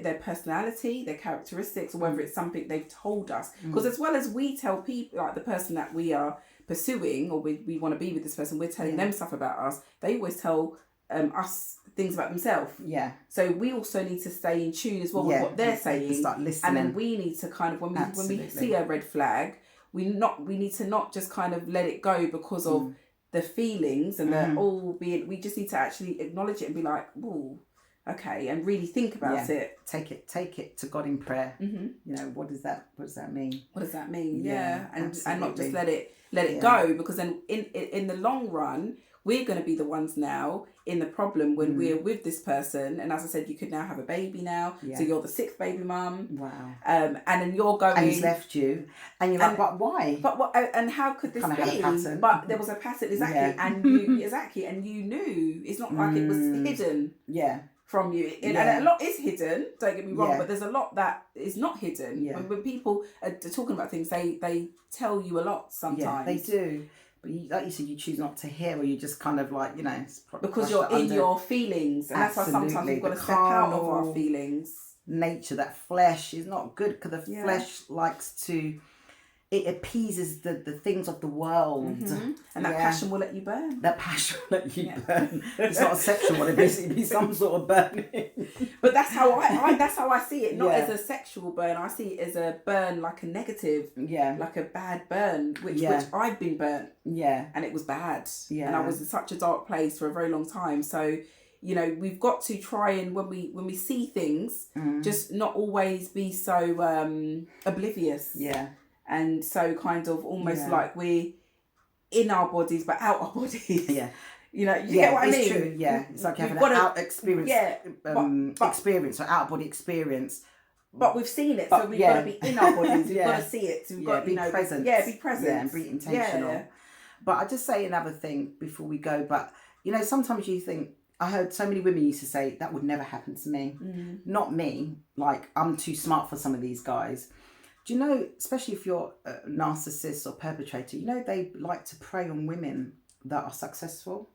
their personality, their characteristics, or whether it's something they've told us. Because as well as we tell people, like the person that we are pursuing, or we want to be with this person, we're telling them stuff about us. They always tell us things about themselves. Yeah. So we also need to stay in tune as well with what they're saying. Start listening. And then we need to kind of, when we see a red flag, we need to not just kind of let it go because of the feelings and we just need to actually acknowledge it and be like, oh, okay, and really think about it. Take it to God in prayer. You know, what does that mean? What does that mean? Yeah. And not just let it go, because then in the long run, we're going to be the ones now in the problem when we're with this person. And as I said, you could now have a baby now. So you're the 6th baby mum. Wow. And then you're going... And he's left you. And you're like, but why? But what? And how could this be? Had a pattern. But there was a pattern, exactly. Yeah. And you knew. It's not like it was hidden. Yeah. From you. And a lot is hidden, don't get me wrong, but there's a lot that is not hidden. Yeah. When people are talking about things, they tell you a lot sometimes. Yeah, they do. But like you said, you choose not to hear, or you just kind of like, you know... Because you're in your feelings. And that's why sometimes we've got to step out of our feelings. Nature, that flesh is not good, because the flesh likes to... It appeases the things of the world. And that passion will let you burn. That passion will let you burn. It's not a sexual one, it'd be some sort of burning. But that's how I see it. Not as a sexual burn. I see it as a burn, like a negative. Yeah. Like a bad burn, which I've been burnt. Yeah. And it was bad. Yeah. And I was in such a dark place for a very long time. So, you know, we've got to try and when we see things, just not always be so oblivious. Yeah. And so kind of almost like we're in our bodies but out our bodies. Yeah. You get what I mean? It's true. Yeah, it's like having got an out experience, experience or out body experience. But we've seen it, so we've got to be in our bodies. We've got to see it. We've got to be present. Be present. Yeah, and be intentional. Yeah. But I just say another thing before we go. But sometimes you think, I heard so many women used to say that would never happen to me. Not me. Like, I'm too smart for some of these guys. Do you know, especially if you're a narcissist or perpetrator, they like to prey on women that are successful.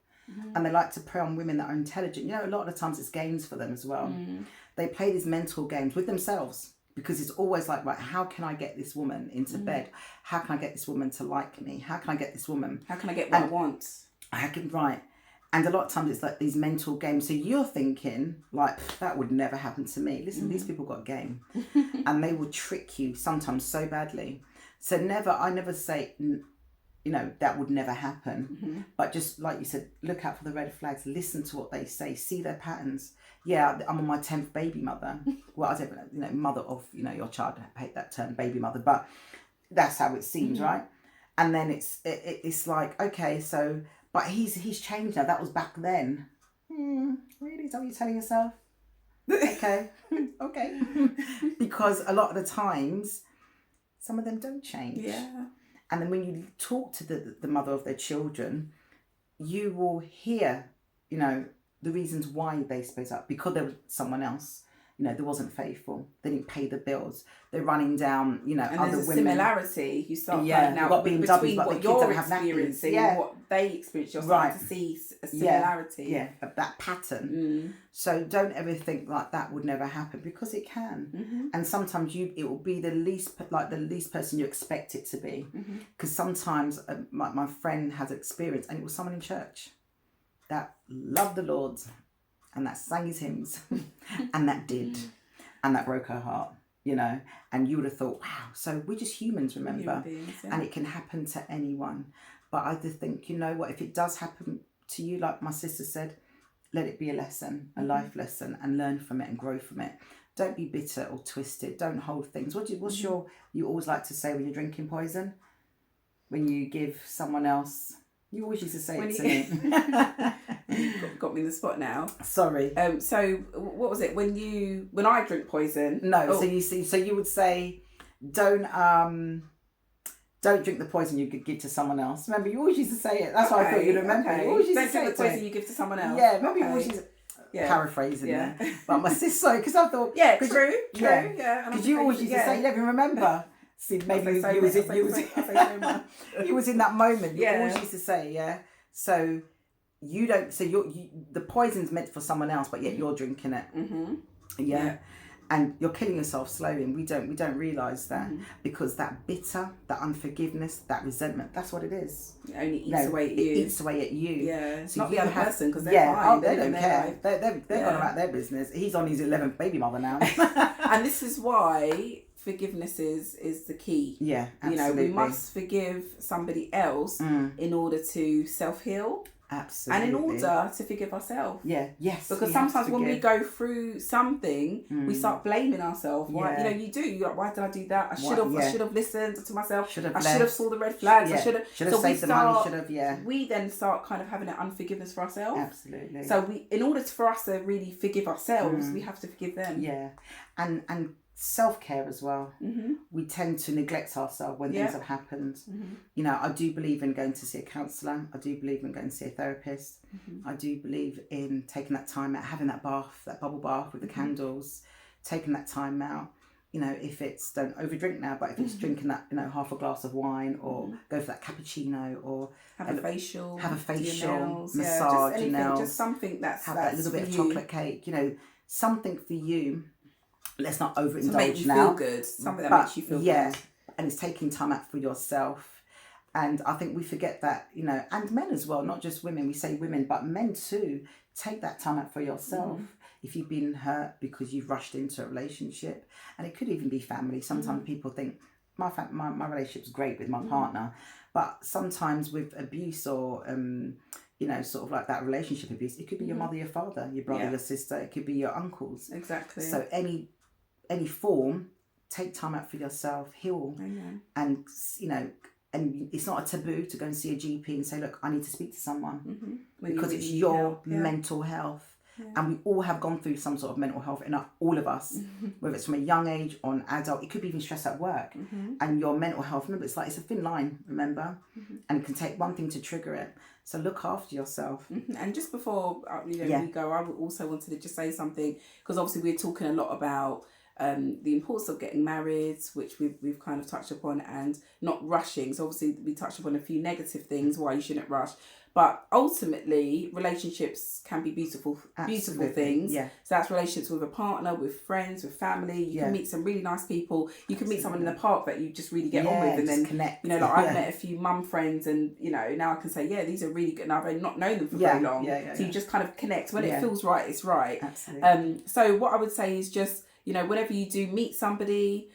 And they like to prey on women that are intelligent. A lot of the times it's games for them as well. They play these mental games with themselves, because it's always like, right, how can I get this woman into bed? How can I get this woman to like me? How can I get this woman? How can I get what I want? Right. And a lot of times it's like these mental games. So you're thinking, like, that would never happen to me. Listen, these people got game. And they will trick you sometimes so badly. So I never say, that would never happen. But just like you said, look out for the red flags. Listen to what they say. See their patterns. Yeah, I'm on my 10th baby mother. Well, I don't know, mother of, your child. I hate that term, baby mother. But that's how it seems, right? And then it's like, okay, so... But he's changed now. That was back then. Really? Is that what you're telling yourself? Okay. Okay. Because a lot of the times, some of them don't change. Yeah. And then when you talk to the mother of their children, you will hear, the reasons why they split up. Because there was someone else. They wasn't faithful. They didn't pay the bills. They're running down, and other there's a women. Similarity. You start finding out between what you're experiencing and what they experience. You're starting to see a similarity. Yeah, that pattern. So don't ever think like that would never happen, because it can. And sometimes it will be the least person you expect it to be. Because sometimes my friend has experience, and it was someone in church that loved the Lord, and that sang his hymns, and that did, and that broke her heart, and you would have thought, wow, so we're just humans, remember? Human beings, and it can happen to anyone. But I just think, if it does happen to you, like my sister said, let it be a lesson, a life lesson, and learn from it and grow from it. Don't be bitter or twisted. Don't hold things. You always like to say when you're drinking poison? When you give someone else... You always used to say it to me. Got me in the spot now. Sorry. So what was it when I drink poison? No. Oh. So you would say, don't drink the poison you could give to someone else. Remember, you always used to say it. That's why I thought you'd remember. Okay. You always used don't to say drink the poison you give to someone else. Yeah. Remember, you always used to paraphrasing there. But my sister, because I thought, true. Yeah. Because you always used to say, you never remember. See, maybe you was in that moment. You always used to say, So you don't. So the poison's meant for someone else, but yet you're drinking it. Yeah. And you're killing yourself slowly, and we don't realise that, because that bitter, that unforgiveness, that resentment, that's what it is. It only eats away at you. It eats away at you. Yeah. So not the other person, because they're fine. They don't care. They're gone about their business. He's on his 11th baby mother now. And this is why forgiveness is the key. Yeah, absolutely. We must forgive somebody else in order to self-heal. Absolutely. And in order to forgive ourselves. Yeah, yes. Because sometimes when we go through something, we start blaming ourselves. Why? Yeah. You do. You're like, why did I do that? I should have listened to myself. I should have saw the red flags. Yeah. I should have saved the money. We then start kind of having that unforgiveness for ourselves. Absolutely. So in order for us to really forgive ourselves, we have to forgive them. Yeah, and self-care as well. We tend to neglect ourselves when things have happened. I do believe in going to see a counsellor. I do believe in going to see a therapist. I do believe in taking that time out, having that bath, that bubble bath with the candles, taking that time out. If it's, don't overdrink now, but if it's drinking that, half a glass of wine, or go for that cappuccino, or have a facial, massage your nails, just something that's that little bit of chocolate cake, something for you. Let's not overindulge to make you now. Feel good. Something that makes you feel good. And it's taking time out for yourself. And I think we forget that, and men as well, not just women. We say women, but men too. Take that time out for yourself. If you've been hurt because you've rushed into a relationship, and it could even be family. Sometimes people think my relationship's great with my partner, but sometimes with abuse or sort of like that relationship abuse, it could be your mother, your father, your brother, your sister. It could be your uncles. Exactly. So any form, take time out for yourself, heal. Amen. And and it's not a taboo to go and see a GP and say, look, I need to speak to someone, because it's need your help, mental health. And we all have gone through some sort of mental health in all of us, whether it's from a young age or an adult. It could be even stress at work. And your mental health, remember, it's a thin line, remember? And it can take one thing to trigger it. So look after yourself. And just before we go, I also wanted to just say something, because obviously we're talking a lot about the importance of getting married, which we've kind of touched upon, and not rushing. So obviously we touched upon a few negative things why you shouldn't rush. But ultimately, relationships can be beautiful things. Yeah. So that's relationships with a partner, with friends, with family. You can meet some really nice people. You can meet someone in the park that you just really get on with, and then connect. I've met a few mum friends, and now I can say, these are really good. And I've not known them for very long. So you just kind of connect. When it feels right, it's right. Absolutely. So what I would say is just, whenever you do meet somebody,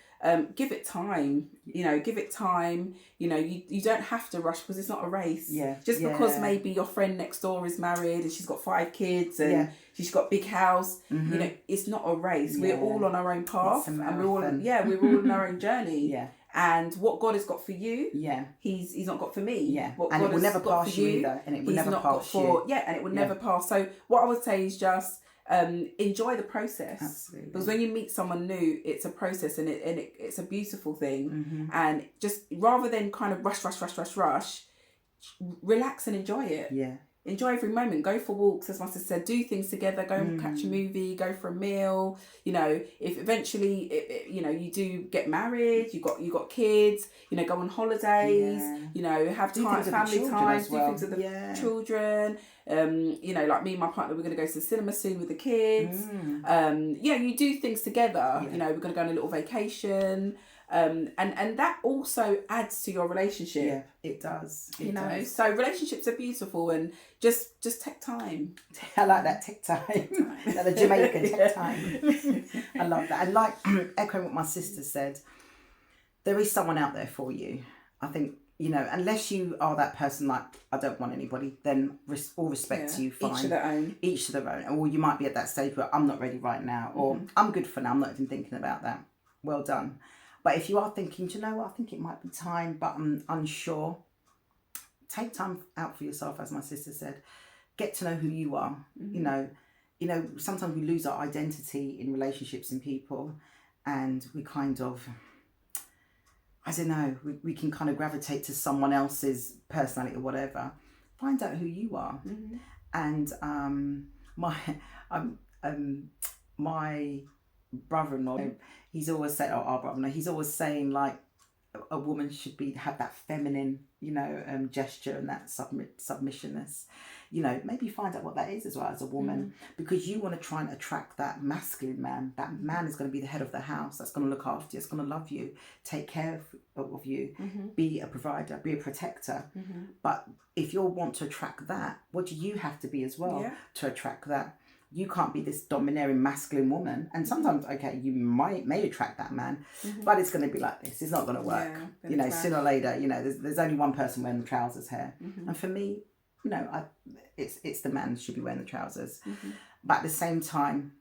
give it time. Give it time. You don't have to rush, because it's not a race. Because maybe your friend next door is married and she's got 5 kids and she's got a big house. It's not a race. We're all on our own path, and we're all on our own journey. And what God has got for you, He's not got for me. What and God it will never got pass for you either, and it will never pass you. And it will never pass. So what I would say is just enjoy the process. Absolutely. Because when you meet someone new, it's a process, and it's a beautiful thing. And just rather than kind of rush, relax and enjoy it. Enjoy every moment. Go for walks, as my sister said. Do things together. Go and catch a movie. Go for a meal. If eventually you do get married, you got kids. Go on holidays. Have time, family time. Do things with the children. Like me and my partner, we're going to go to the cinema soon with the kids. You do things together. We're going to go on a little vacation. And that also adds to your relationship. It does. So relationships are beautiful, and just take time. I like that, take time. Like the Jamaican, take time. I love that. And like echoing what my sister said, there is someone out there for you. I think, unless you are that person like, I don't want anybody, then all respect to you, fine. Each to their own. Or you might be at that stage where I'm not ready right now, or I'm good for now, I'm not even thinking about that. Well done. But if you are thinking, do you know what, I think it might be time, but I'm unsure, take time out for yourself, as my sister said. Get to know who you are. Sometimes we lose our identity in relationships and people, and we kind of, I don't know, we can kind of gravitate to someone else's personality or whatever. Find out who you are. And my brother-in-law, he's always saying, our brother-in-law, he's always saying, like, a woman should have that feminine, gesture and that submissionness. Maybe find out what that is as well as a woman, because you want to try and attract that masculine man. That man is going to be the head of the house, that's going to look after you, it's going to love you, take care of you, be a provider, be a protector. But if you want to attract that, what do you have to be as well to attract that? You can't be this domineering masculine woman. And sometimes, okay, you may attract that man, but it's going to be like this. It's not going to work. Sooner or later, there's only one person wearing the trousers here. And for me, it's the man who should be wearing the trousers. But at the same time,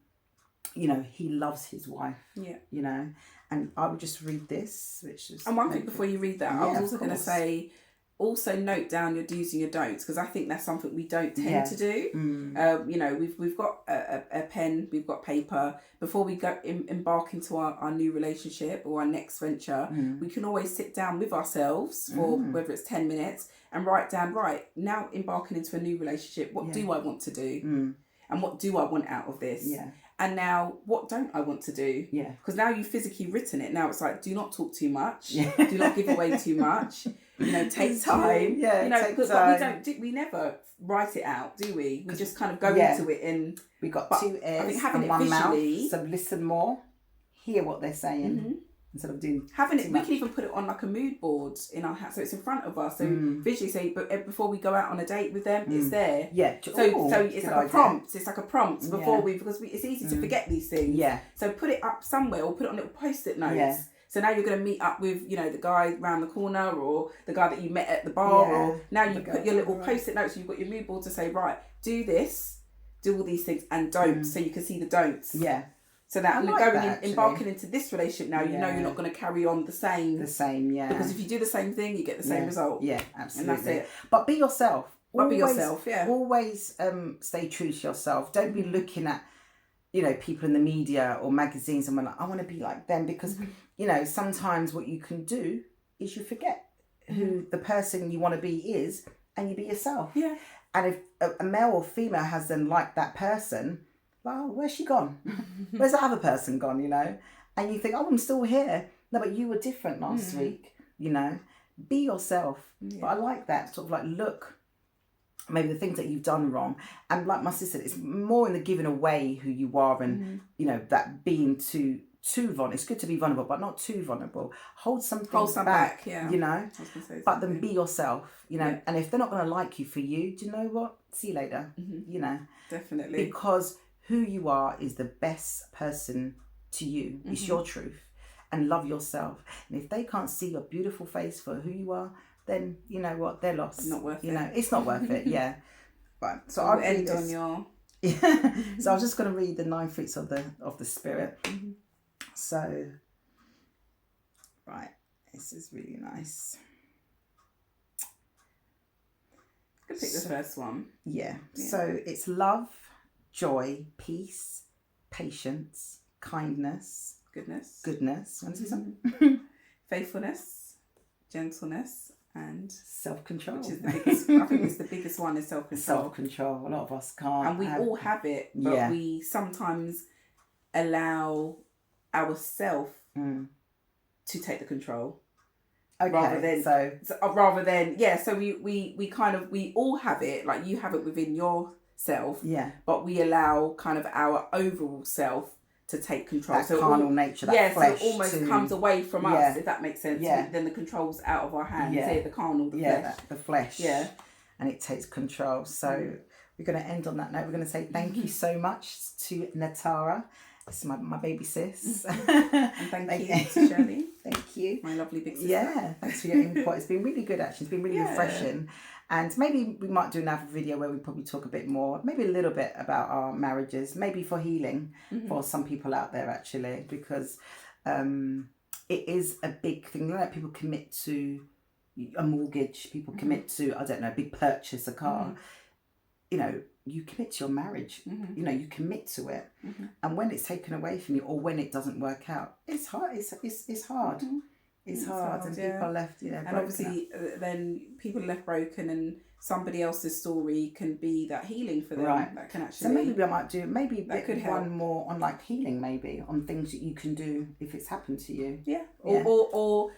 he loves his wife. And I would just read this, which is... And one thing before you read that, I was also going to say, also note down your do's and your don'ts, because I think that's something we don't tend to do. We've got a pen, we've got paper. Before we go embark into our new relationship or our next venture, we can always sit down with ourselves for whether it's 10 minutes and write down, right, now embarking into a new relationship, what do I want to do? And what do I want out of this? And now, what don't I want to do? Because now you've physically written it. Now it's like, do not talk too much. Do not give away too much. Take time. Take time. We never write it out, do we? We just kind of go into it, and we got 2 ears, I think having and it one visually, mouth. So listen more, hear what they're saying. Instead of doing having it, we can even put it on like a mood board in our house, so it's in front of us. So visually, say, but before we go out on a date with them, it's there. So it's like a prompt. It's like a prompt before because it's easy to forget these things. So put it up somewhere, or put it on little post-it notes. So now you're going to meet up with, the guy around the corner, or the guy that you met at the bar, or now you put your little post-it notes. So you've got your mood board to say, right, do this, do all these things, and don't, so you can see the don'ts. So that I like going that, in, actually. embarking into this relationship now, you know you're not going to carry on the same. Yeah. Because if you do the same thing, you get the same result. Yeah, absolutely. And that's it. But be yourself. But be yourself, yeah. Always stay true to yourself. Don't be looking at, you know, people in the media or magazines and we're like, I want to be like them, because, you know, sometimes what you can do is you forget who the person you want to be is, and you be yourself. Yeah. And if a male or female has then liked that person, well, where's she gone? Where's that other person gone, you know? And you think, oh, I'm still here. No, but you were different last week, you know? Be yourself. Yeah. But I like that, sort of like, look, maybe the things that you've done wrong. And like my sister said, it's more in the giving away who you are and, you know, that being too vulnerable. It's good to be vulnerable, but not too vulnerable. Hold some back, yeah. you know? But then be yourself, you know? Yeah. And if they're not going to like you for you, do you know what? See you later, you know? Definitely. Because who you are is the best person to you. It's your truth. And love yourself. And if they can't see your beautiful face for who you are, then you know what? They're lost. Not worth it. You know, it's not worth it, yeah. Right. So I'll end on your... Yeah. So I was just going to read the 9 fruits of the Spirit. So, right. This is really nice. Could pick the first one. Yeah. So it's love, joy, peace, patience, kindness, goodness. Want to say something? Faithfulness, gentleness, and self-control. Which is the biggest. I think it's the biggest one is self-control. Self-control. A lot of us can't. And we all have it, but we sometimes allow ourselves to take the control. Okay. Rather than so we kind of, we all have it, like you have it within yourself, but we allow kind of our overall self to take control. That carnal nature, that flesh. So it almost comes away from us, if that makes sense. Yeah. Then the control's out of our hands. Yeah. The carnal, the flesh. The flesh. Yeah. And it takes control. So we're going to end on that note. We're going to say thank you so much to Natara. This is my baby sis. And thank you to Shirley. Thank you. My lovely big sister. Yeah, thanks for your input. It's been really good, actually. It's been really refreshing. And maybe we might do another video where we probably talk a bit more, maybe a little bit about our marriages, maybe for healing for some people out there, actually, because it is a big thing. You know, people commit to a mortgage, people commit to, I don't know, a big purchase, a car. You know, you commit to your marriage, you know, you commit to it. And when it's taken away from you or when it doesn't work out, it's hard. It's hard. It's hard. And people are left, and obviously then people are left broken, and somebody else's story can be that healing for them. Right. That can actually... So maybe I might do, that could one help. more on like healing, maybe, on things that you can do if it's happened to you. Yeah. Or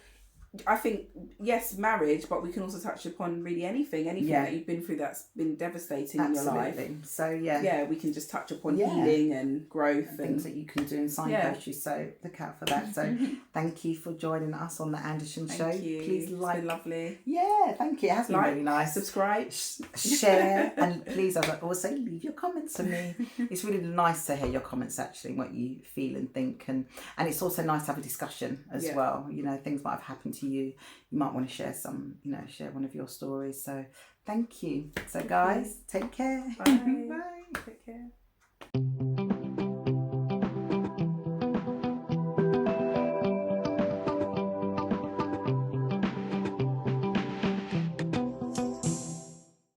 I think, yes, marriage, but we can also touch upon really anything that you've been through that's been devastating in your life. So we can just touch upon healing and growth and things that you can do and signpost you. So look out for that. So thank you for joining us on the Anderson Show. You. Please it's been lovely. Yeah, thank you. It has been really nice. Subscribe, share, and please, as I also leave your comments for me. It's really nice to hear your comments, actually, what you feel and think, and it's also nice to have a discussion as well. You know, things might have happened to you might want to share share one of your stories. So thank you. So guys, take care. Bye. Bye.